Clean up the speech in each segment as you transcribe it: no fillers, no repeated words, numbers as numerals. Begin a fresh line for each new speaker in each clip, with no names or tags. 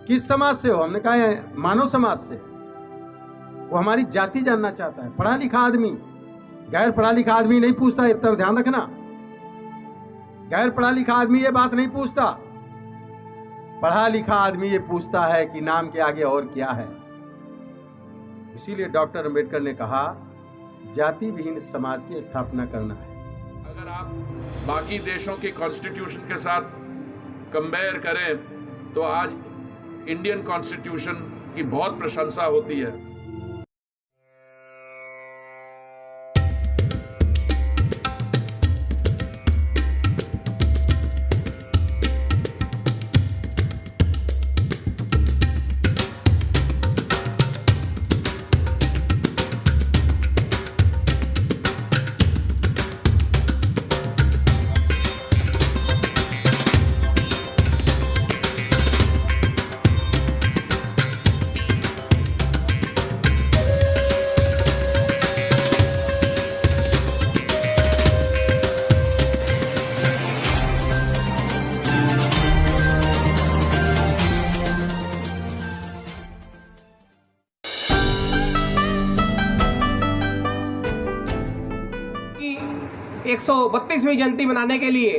किस समाज से हो? हमने कहा है मानव समाज से। वो हमारी जाति जानना चाहता है। पढ़ा लिखा आदमी, गैर पढ़ा लिखा आदमी नहीं पूछता, इतना ध्यान रखना। गैर पढ़ा लिखा आदमी ये बात नहीं पूछता, पढ़ा लिखा आदमी ये पूछता है कि नाम के आगे और क्या है। इसीलिए डॉक्टर अंबेडकर ने कहा जाति विहीन समाज की स्थापना करना है।
अगर आप बाकी देशों के कॉन्स्टिट्यूशन के साथ कंपेयर करें तो आज इंडियन कॉन्स्टिट्यूशन की बहुत प्रशंसा होती है।
की 132वीं जयंती मनाने के लिए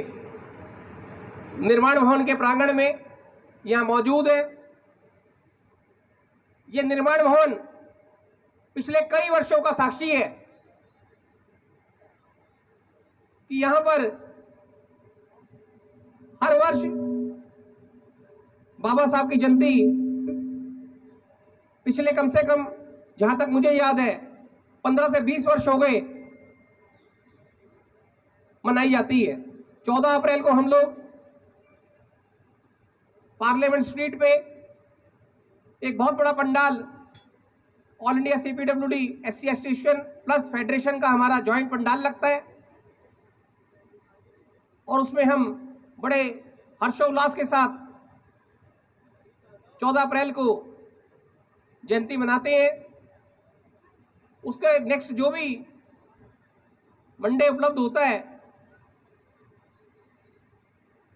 निर्माण भवन के प्रांगण में यहाँ मौजूद है। ये निर्माण भवन पिछले कई वर्षों का साक्षी है कि यहाँ पर हर वर्ष बाबा साहब की जयंती पिछले कम से कम, जहां तक मुझे याद है, 15 से 20 वर्ष हो गए मनाई जाती है। 14 अप्रैल को हम लोग पार्लियामेंट स्ट्रीट पे एक बहुत बड़ा pandal all India CPWD SC association plus federation का हमारा जॉइंट पंडाल लगता है और उसमें हम बड़े हर्षोल्लास के साथ 14 अप्रैल को जयंती मनाते हैं। उसके नेक्स्ट जो भी मंडे उपलब्ध होता है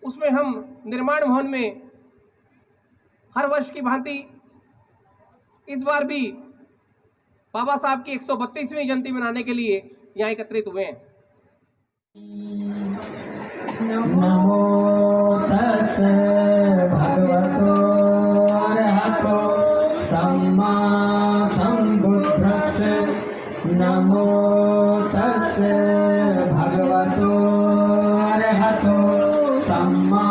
उसमें हम निर्माण भवन में हर वर्ष की भांति इस बार भी बाबा साहब की 132वीं जयंती मनाने के लिए यहाँ एकत्रित हुए हैं।
नमो तस्सै भगवतो अरहतो सम्मा सम्बुद्धस्सै। नमो तस्सै भगवतो अरहतो सम्मा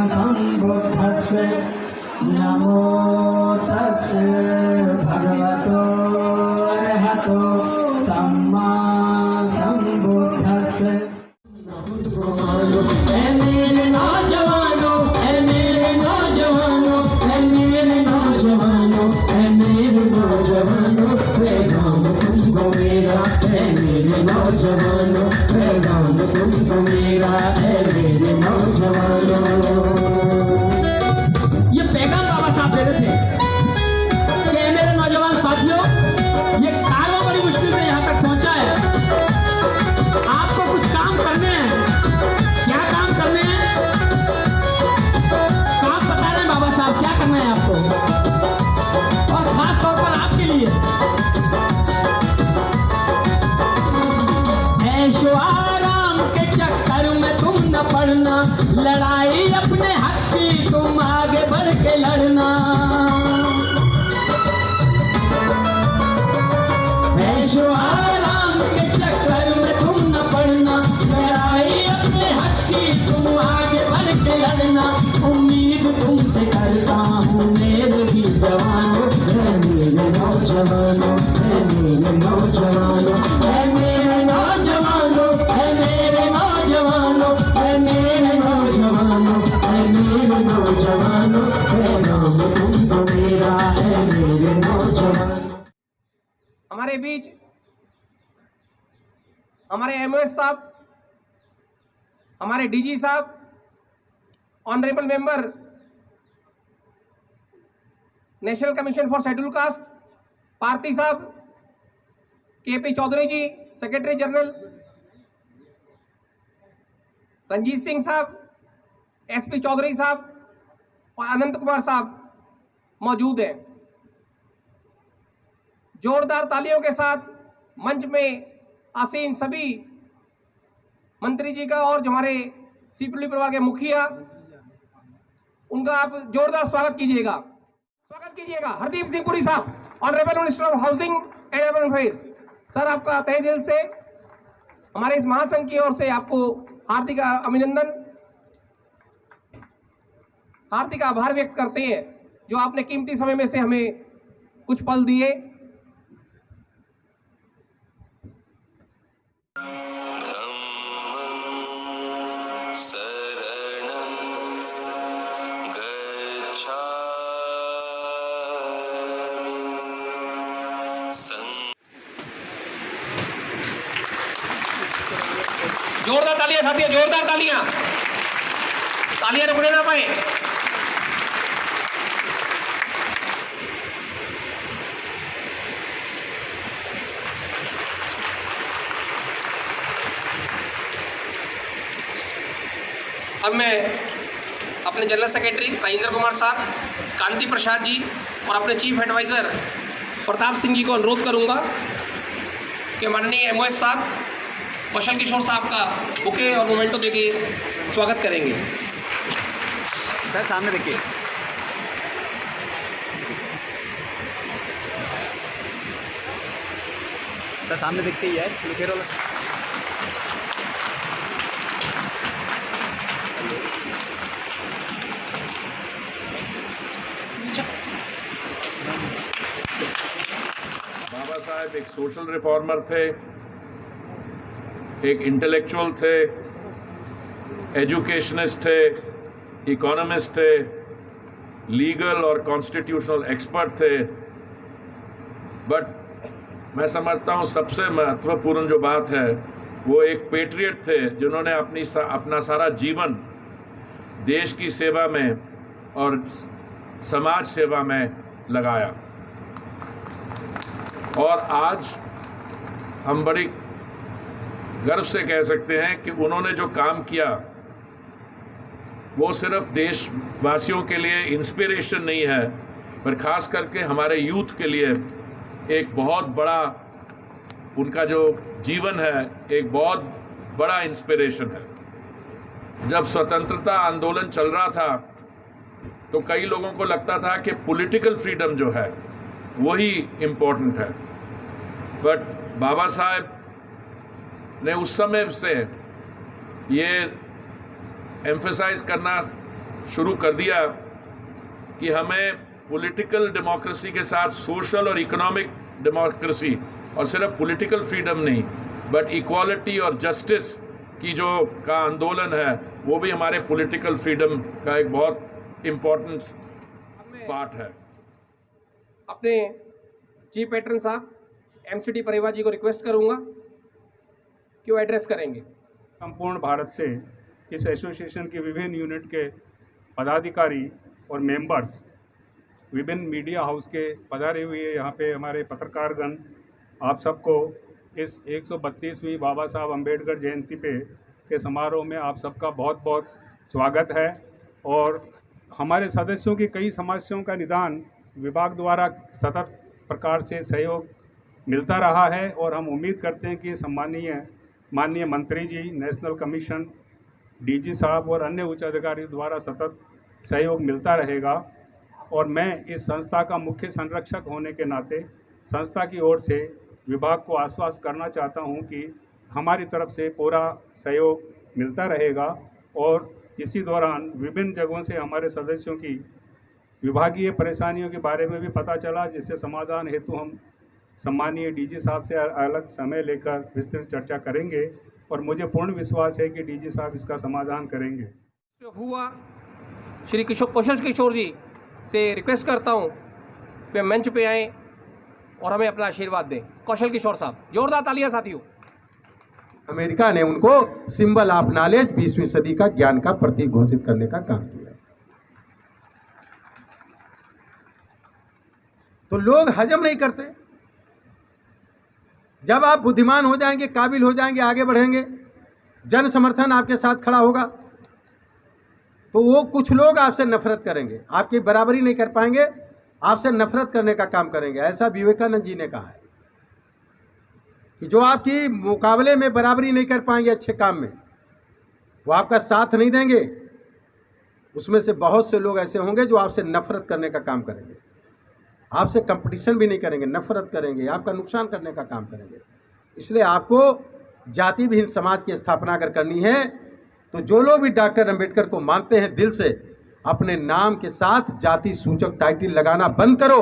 सम्बुद्धस्सै। नमो तस्सै भगवतो अरहतो सम्मा सम्बुद्धस्सै। ऐ मेरे नौजवानों, ऐ मेरे नौजवानों, ऐ मेरे नौजवानों, ऐ मेरे नौजवानों, पैगाम तुमको मेरा, ऐ मेरे नौजवानों, पैगाम तुमको मेरा, ऐ मेरे नौजवानों। ये पैगाम बाबा साहब दे रहे थे कि ऐ मेरे नौजवान साथियों, ये कारवां बड़ी मुश्किल से यहाँ तक पहुँचा है। आपको कुछ काम करने हैं। क्या काम करने हैं? काम बता रहे हैं बाबा साहब, क्या करना है आपको, और खास तौर पर आपके लिए। ऐशो आराम के चक्कर में तुम न पड़ना, लड़ाई अपने हक की तुम आगे बढ़ के लड़ना। ऐशो आराम के चक्कर में तुम न पड़ना, लड़ाई अपने हक की तुम आगे बढ़ के लड़ना। उम्मीद तुमसे करता हूँ मेरे भी जवानों, है मेरे नौजवानों, है मेरे नौजवानों, है मेरे नौजवानों, है मेरे नौजवानों, है मेरे नौजवानों, है मेरे नौजवानों, है नाम तुमको मेरा, है मेरे नौजवानों।
हमारे बीच हमारे MOS साहब, हमारे DG साहब, honourable member national commission for schedule caste Parthi साहब, KP चौधरी जी सेक्रेटरी जनरल, रंजीत सिंह साहब, SP चौधरी साहब और अनंत कुमार साहब, मौजूद हैं। जोरदार तालियों के साथ मंच में आसीन सभी मंत्री जी का और जो हमारे सीपीडब्ल्यू परिवार के मुखिया, उनका आप जोरदार स्वागत कीजिएगा। हरदीप सिंह पुरी साहब, honourable minister of housing and urban affairs. Sir, आपका तहे दिल से हमारे इस महासंघ की ओर से आपको हार्दिक अभिनंदन, हार्दिक आभार व्यक्त करते हैं जो आपने कीमती समय में से हमें कुछ पल दिए। जोरदार तालियां साथियों, जोरदार तालियां, तालियां रुकने ना पाए। अब मैं अपने जनरल सेक्रेटरी राजेंद्र कुमार साहब, कांति प्रसाद जी और अपने चीफ एडवाइज़र प्रताप सिंह जी को अनुरोध करूंगा कि माननीय एमओएस साहब कौशल किशोर साहब का बुके और मोमेंटो देके स्वागत करेंगे।
सर सामने देखिए। सर सामने देखते ही है लिखे रोल।
बाबा साहेब एक सोशल रिफॉर्मर थे, एक इंटेलेक्चुअल थे, एजुकेशनिस्ट थे, इकोनॉमिस्ट थे, लीगल और कॉन्स्टिट्यूशनल एक्सपर्ट थे। बट मैं समझता हूँ सबसे महत्वपूर्ण जो बात है वो एक पेट्रियट थे जिन्होंने अपना सारा जीवन देश की सेवा में और समाज सेवा में लगाया। और आज हम बड़ी गर्व से कह सकते हैं कि उन्होंने जो काम किया वो सिर्फ देशवासियों के लिए इंस्पिरेशन नहीं है, पर ख़ास करके हमारे यूथ के लिए एक बहुत बड़ा, उनका जो जीवन है एक बहुत बड़ा इंस्पिरेशन है। जब स्वतंत्रता आंदोलन चल रहा था तो कई लोगों को लगता था कि पॉलिटिकल फ्रीडम जो है वही इम्पोर्टेंट है, बट बाबा साहेब ने उस समय से ये एम्फसाइज करना शुरू कर दिया कि हमें पॉलिटिकल डेमोक्रेसी के साथ सोशल और इकोनॉमिक डेमोक्रेसी, और सिर्फ पॉलिटिकल फ्रीडम नहीं बट इक्वालिटी और जस्टिस की जो का आंदोलन है वो भी हमारे पॉलिटिकल फ्रीडम का एक बहुत इम्पोर्टेंट पार्ट है।
अपने चीफ पैटर्न साहब एमसीडी परिवार जी को रिक्वेस्ट करूंगा कि वो एड्रेस करेंगे।
संपूर्ण भारत से इस एसोसिएशन के विभिन्न यूनिट के पदाधिकारी और मेंबर्स, विभिन्न मीडिया हाउस के पधारे हुए यहाँ पे हमारे पत्रकारगण, आप सबको इस 132वीं बाबा साहब अम्बेडकर जयंती पे के समारोह में आप सबका बहुत बहुत स्वागत है। और हमारे सदस्यों की कई समस्याओं का निदान विभाग द्वारा सतत प्रकार से सहयोग मिलता रहा है और हम उम्मीद करते हैं कि माननीय मंत्री जी, नेशनल कमीशन, डीजी साहब और अन्य उच्च अधिकारियों द्वारा सतत सहयोग मिलता रहेगा। और मैं इस संस्था का मुख्य संरक्षक होने के नाते संस्था की ओर से विभाग को आश्वस्त करना चाहता हूं कि हमारी तरफ से पूरा सहयोग मिलता रहेगा। और इसी दौरान विभिन्न जगहों से हमारे सदस्यों की विभागीय परेशानियों के बारे में भी पता चला, जिससे समाधान हेतु हम सम्मानीय डीजी साहब से अलग समय लेकर विस्तृत चर्चा करेंगे और मुझे पूर्ण विश्वास है कि डीजी साहब इसका समाधान करेंगे।
हुआ श्री कौशल किशोर जी से रिक्वेस्ट करता हूं कि मंच पे आएं और हमें अपना आशीर्वाद दें। कौशल किशोर साहब, जोरदार तालियां साथियों।
अमेरिका ने उनको सिंबल ऑफ नॉलेज, 20वीं सदी का ज्ञान का प्रतीक घोषित करने का काम किया। तो लोग हजम नहीं करते। जब आप बुद्धिमान हो जाएंगे, काबिल हो जाएंगे, आगे बढ़ेंगे, जन समर्थन आपके साथ खड़ा होगा, तो वो कुछ लोग आपसे नफरत करेंगे, आपकी बराबरी नहीं कर पाएंगे, आपसे नफरत करने का काम करेंगे। ऐसा विवेकानंद जी ने कहा है कि जो आपकी मुकाबले में बराबरी नहीं कर पाएंगे अच्छे काम में, वो आपका साथ नहीं देंगे। उसमें से बहुत से लोग ऐसे होंगे जो आपसे नफरत करने का काम करेंगे, आपसे कंपटीशन भी नहीं करेंगे, नफरत करेंगे, आपका नुकसान करने का काम करेंगे। इसलिए आपको जाति विहीन समाज की स्थापना अगर करनी है तो जो लोग भी डॉक्टर अंबेडकर को मानते हैं दिल से, अपने नाम के साथ जाति सूचक टाइटल लगाना बंद करो।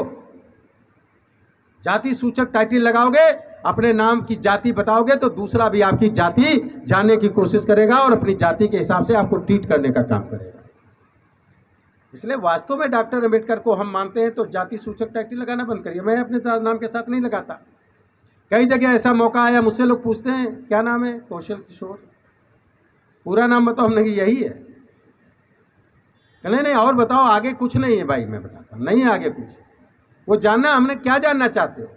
जाति सूचक टाइटल लगाओगे, अपने नाम की जाति बताओगे तो दूसरा भी आपकी जाति जानने की कोशिश करेगा और अपनी जाति के हिसाब से आपको ट्रीट करने का काम करेगा। इसलिए वास्तव में डॉक्टर अंबेडकर को हम मानते हैं तो जाति सूचक टाइटल लगाना बंद करिए। मैं अपने नाम के साथ नहीं लगाता। कई जगह ऐसा मौका आया, मुझसे लोग पूछते हैं क्या नाम है, कौशल किशोर। पूरा नाम बताओ, हमने कि यही है। कहने नहीं और बताओ, आगे कुछ नहीं है भाई। मैं बताता हूँ नहीं है आगे कुछ। वो जानना, हमने क्या जानना चाहते हो,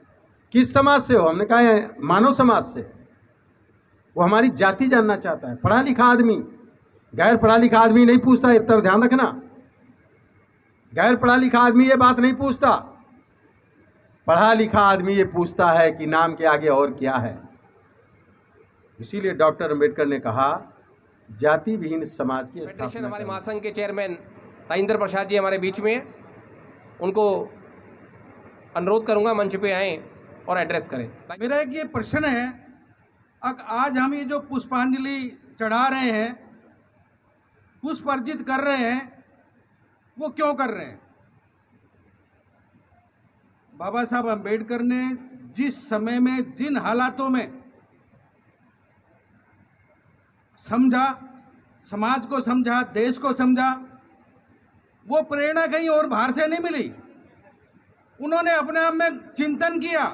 किस समाज से हो। हमने कहा है मानव समाज से। वो हमारी जाति जानना चाहता है। पढ़ा लिखा आदमी, गैर पढ़ा लिखा आदमी नहीं पूछता। इतना ध्यान रखना, गैर पढ़ा लिखा आदमी ये बात नहीं पूछता। पढ़ा लिखा आदमी ये पूछता है कि नाम के आगे और क्या है। इसीलिए डॉक्टर अंबेडकर ने कहा जाति विहीन समाज की स्थापना।
हमारे महासंघ के चेयरमैन राजेंद्र प्रसाद जी हमारे बीच में, उनको अनुरोध करूंगा मंच पे आए और एड्रेस करें।
मेरा एक ये प्रश्न है, आज हम ये जो पुष्पांजलि चढ़ा रहे हैं, पुष्प अर्जित कर रहे हैं, वो क्यों कर रहे हैं? बाबा साहब अंबेडकर ने जिस समय में, जिन हालातों में समझा, समाज को समझा, देश को समझा, वो प्रेरणा कहीं और बाहर से नहीं मिली। उन्होंने अपने आप में चिंतन किया,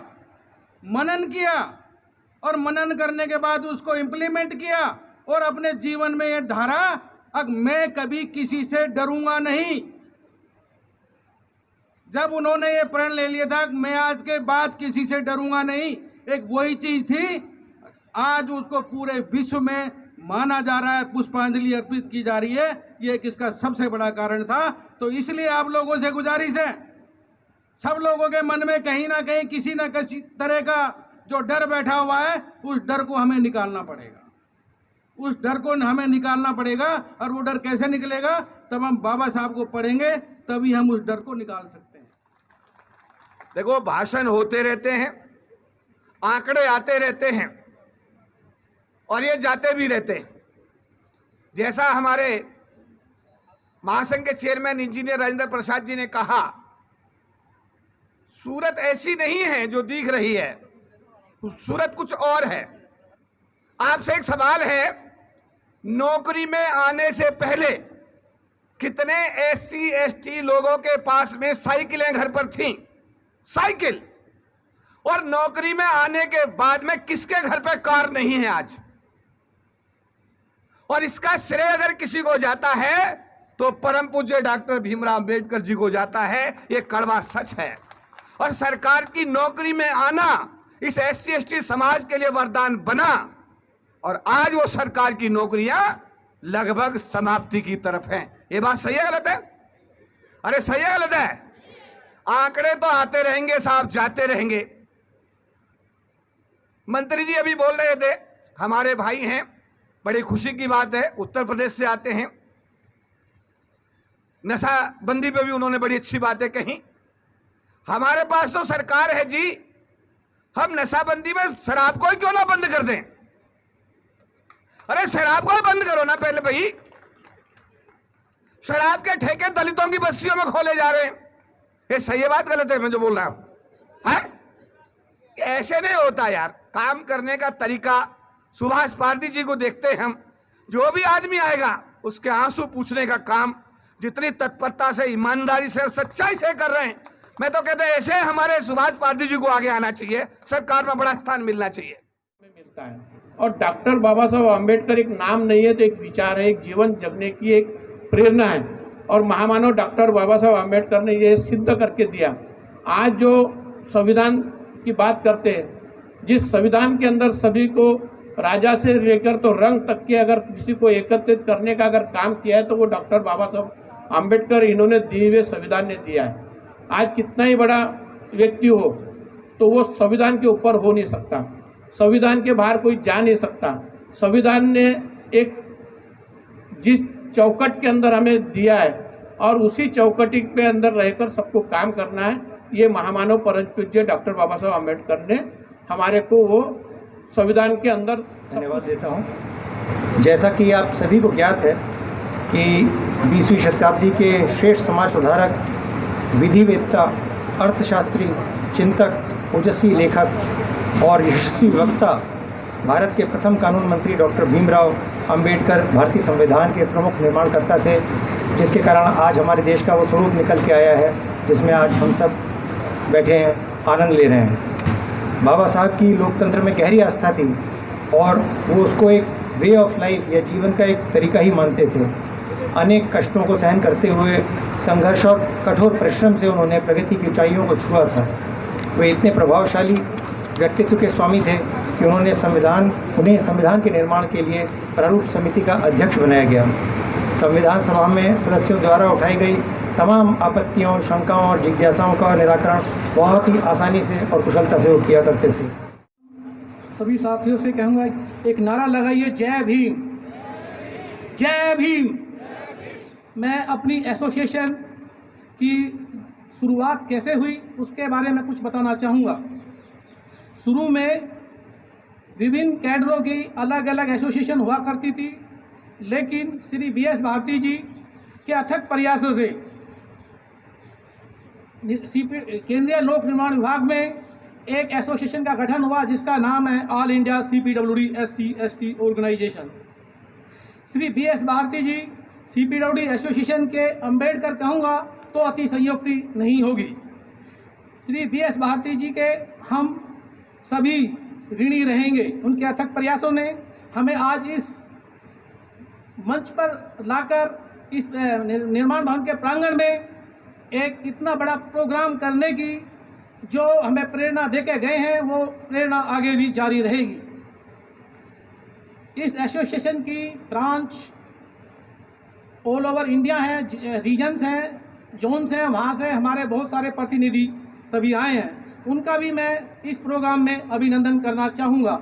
मनन किया और मनन करने के बाद उसको इम्प्लीमेंट किया और अपने जीवन में ये धारा, अब मैं कभी किसी से डरूंगा नहीं। जब उन्होंने ये प्रण ले लिया था कि मैं आज के बाद किसी से डरूंगा नहीं, एक वही चीज थी। आज उसको पूरे विश्व में माना जा रहा है, पुष्पांजलि अर्पित की जा रही है। ये एक इसका सबसे बड़ा कारण था। तो इसलिए आप लोगों से गुजारिश है, सब लोगों के मन में कहीं ना कहीं किसी न किसी तरह का जो डर बैठा हुआ है, उस डर को हमें निकालना पड़ेगा। उस डर को हमें निकालना पड़ेगा। और वो डर कैसे निकलेगा? तब हम बाबा साहब को पढ़ेंगे, तभी हम उस डर को निकाल सकते हैं।
देखो, भाषण होते रहते हैं, आंकड़े आते रहते हैं और ये जाते भी रहते हैं। जैसा हमारे महासंघ के चेयरमैन इंजीनियर राजेंद्र प्रसाद जी ने कहा, सूरत ऐसी नहीं है जो दिख रही है, सूरत कुछ और है। आपसे एक सवाल है, नौकरी में आने से पहले कितने एससी एसटी लोगों के पास में साइकिलें घर पर थीं? साइकिल। और नौकरी में आने के बाद में किसके घर पे कार नहीं है आज? और इसका श्रेय अगर किसी को जाता है तो परम पूज्य डॉक्टर भीमराव अंबेडकर जी को जाता है। ये कड़वा सच है। और सरकार की नौकरी में आना इस एससी एसटी समाज के लिए वरदान बना और आज वो सरकार की नौकरियां लगभग समाप्ति की तरफ हैं। ये बात सही है गलत है? अरे सही है गलत है? आंकड़े तो आते रहेंगे साहब, जाते रहेंगे। मंत्री जी अभी बोल रहे थे, हमारे भाई हैं, बड़ी खुशी की बात है, उत्तर प्रदेश से आते हैं। नशाबंदी पे भी उन्होंने बड़ी अच्छी बातें कही। हमारे पास तो सरकार है जी, हम नशाबंदी में शराब को ही क्यों ना बंद कर दें? अरे शराब को ही बंद करो ना पहले भाई। शराब के ठेके दलितों की बस्तियों में खोले जा रहे हैं। ये सही बात गलत है मैं जो बोल रहा हूं? है ऐसे नहीं होता यार। काम करने का तरीका, सुभाष पारदी जी को देखते हैं हम, जो भी आदमी आएगा उसके आंसू पूछने का काम जितनी तत्परता से, ईमानदारी से और सच्चाई से कर रहे हैं, मैं तो कहता ऐसे हमारे सुभाष पारदी जी को आगे आना चाहिए, सरकार में बड़ा स्थान मिलना चाहिए।
मिलता है। और डॉक्टर बाबा साहब अम्बेडकर एक नाम नहीं है, तो एक विचार है, एक जीवन जीने की एक प्रेरणा है। और महामानव डॉक्टर बाबा साहब अम्बेडकर ने ये सिद्ध करके दिया। आज जो संविधान की बात करते हैं, जिस संविधान के अंदर सभी को राजा से लेकर तो रंग तक के अगर किसी को एकत्रित करने का अगर काम किया है तो वो डॉक्टर बाबा साहब अम्बेडकर, इन्होंने दिए हुए संविधान ने दिया है। आज कितना ही बड़ा व्यक्ति हो तो वो संविधान के ऊपर हो नहीं सकता, संविधान के बाहर कोई जा नहीं सकता। संविधान ने एक जिस चौकट के अंदर हमें दिया है और उसी चौकटी पे अंदर रहकर सबको काम करना है, ये महामानव परम पूज्य डॉक्टर बाबा साहब आम्बेडकर ने हमारे को वो संविधान के अंदर
धन्यवाद देता हूँ। जैसा कि आप सभी को ज्ञात है कि 20वीं शताब्दी के श्रेष्ठ समाज सुधारक, विधिवेत्ता, अर्थशास्त्री, चिंतक, ओजस्वी लेखक और यशस्वी वक्ता, भारत के प्रथम कानून मंत्री डॉक्टर भीमराव अंबेडकर भारतीय संविधान के प्रमुख निर्माणकर्ता थे, जिसके कारण आज हमारे देश का वो स्वरूप निकल के आया है जिसमें आज हम सब बैठे हैं, आनंद ले रहे हैं। बाबा साहब की लोकतंत्र में गहरी आस्था थी और वो उसको एक वे ऑफ लाइफ या जीवन का एक तरीका ही मानते थे। अनेक कष्टों को सहन करते हुए संघर्ष और कठोर परिश्रम से उन्होंने प्रगति की ऊंचाइयों को छुआ था। वे इतने प्रभावशाली व्यक्तित्व के स्वामी थे कि उन्हें संविधान के निर्माण के लिए प्रारूप समिति का अध्यक्ष बनाया गया। संविधान सभा में सदस्यों द्वारा उठाई गई तमाम आपत्तियों, शंकाओं और जिज्ञासाओं का निराकरण बहुत ही आसानी से और कुशलता से वो किया करते थे।
सभी साथियों से कहूँगा, एक नारा लगाइए, जय भीम, जय भीम। मैं अपनी एसोसिएशन की शुरुआत कैसे हुई उसके बारे में कुछ बताना चाहूँगा। शुरू में विभिन्न कैडरों की अलग अलग एसोसिएशन हुआ करती थी, लेकिन श्री BS भारती जी के अथक प्रयासों से केंद्रीय लोक निर्माण विभाग में एक एसोसिएशन का गठन हुआ जिसका नाम है all India CPWD SC/ST organisation. Shri BS Bharati ji CPWD association के अंबेडकर कहूँगा तो अतिशयोक्ति नहीं होगी। श्री BS भारती जी के हम सभी ऋणी रहेंगे। उनके अथक प्रयासों ने हमें आज इस मंच पर लाकर इस निर्माण भवन के प्रांगण में एक इतना बड़ा प्रोग्राम करने की जो हमें प्रेरणा देके गए हैं, वो प्रेरणा आगे भी जारी रहेगी। इस एसोसिएशन की ब्रांच ऑल ओवर इंडिया है, रीजन्स हैं, जोन्स हैं, वहाँ से हमारे बहुत सारे प्रतिनिधि सभी आए हैं। उनका भी मैं इस प्रोग्राम में अभिनंदन करना चाहूँगा।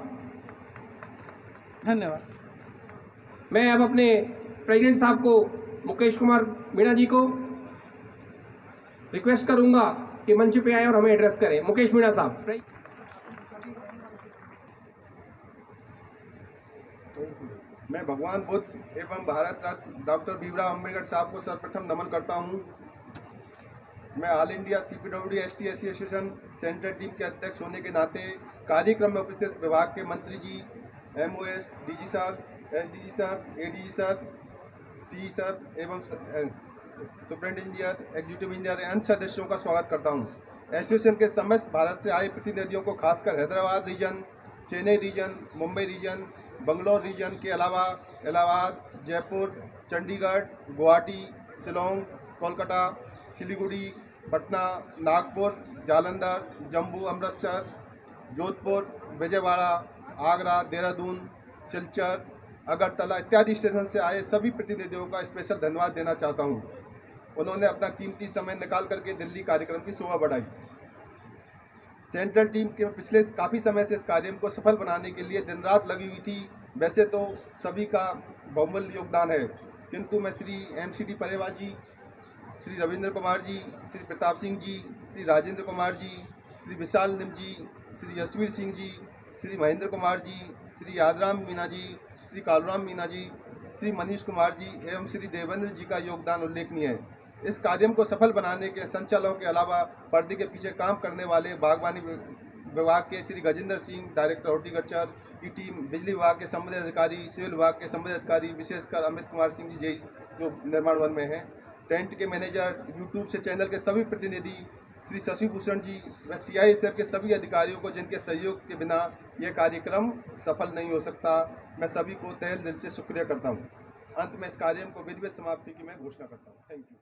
धन्यवाद।
मैं अब अपने प्रेसिडेंट साहब को, मुकेश कुमार मीणा जी को रिक्वेस्ट करूंगा कि मंच पे आए और हमें एड्रेस करें। मुकेश मीणा साहब।
मैं भगवान बुद्ध एवं भारत रत्न डॉक्टर भीमराव अंबेडकर साहब को सर्वप्रथम नमन करता हूं। मैं all India CPWD ST/SC association central team के अध्यक्ष होने के नाते कार्यक्रम में उपस्थित विभाग के मंत्री जी, MOS, DG sir, SDG sir, ADG sir, CE sir एवं सुपरिटेंडेंट इंजीनियर, एग्जीक्यूटिव इंजीनियर अन्य सदस्यों का स्वागत करता हूं। एसोसिएशन के समस्त भारत से आए प्रतिनिधियों को, खासकर Hyderabad region, Chennai region, Mumbai region, Bangalore region के अलावा इलाहाबाद, जयपुर, चंडीगढ़, गुवाहाटी, शिलोंग, कोलकाता, सिलीगुड़ी, पटना, नागपुर, जालंधर, जम्मू, अमृतसर, जोधपुर, विजयवाड़ा, आगरा, देहरादून, सिलचर, अगरतला इत्यादि स्टेशन से आए सभी प्रतिनिधियों का स्पेशल धन्यवाद देना चाहता हूं। उन्होंने अपना कीमती समय निकाल करके दिल्ली कार्यक्रम की शोभा बढ़ाई। सेंट्रल टीम के पिछले काफ़ी समय से इस कार्यक्रम को सफल बनाने के लिए दिन रात लगी हुई थी। वैसे तो सभी का बहुमूल्य योगदान है, किंतु मैं श्री MCD परेवा जी, श्री रविंद्र कुमार जी, श्री प्रताप सिंह जी, श्री राजेंद्र कुमार जी, श्री विशाल निम जी, श्री यशवीर सिंह जी, श्री महेंद्र कुमार जी, श्री यादराम मीना जी, श्री कालूराम मीना जी, श्री मनीष कुमार जी एवं श्री देवेंद्र जी का योगदान उल्लेखनीय है। इस कार्यक्रम को सफल बनाने के संचालकों के अलावा पर्दे के पीछे काम करने वाले बागवानी विभाग के श्री गजेंद्र सिंह, डायरेक्टर हॉर्टिकल्चर की टीम, बिजली विभाग के संबंधित अधिकारी, सिविल विभाग के संबंधित अधिकारी, विशेषकर अमित कुमार सिंह जी जो निर्माण वन में हैं, टेंट के मैनेजर, यूट्यूब से चैनल के सभी प्रतिनिधि, श्री शशि भूषण जी व CISF के सभी अधिकारियों को, जिनके सहयोग के बिना यह कार्यक्रम सफल नहीं हो सकता। मैं सभी को तहे दिल से शुक्रिया करता हूँ। अंत में इस कार्यक्रम को विधिवत समाप्ति की मैं घोषणा करता हूँ। Thank you.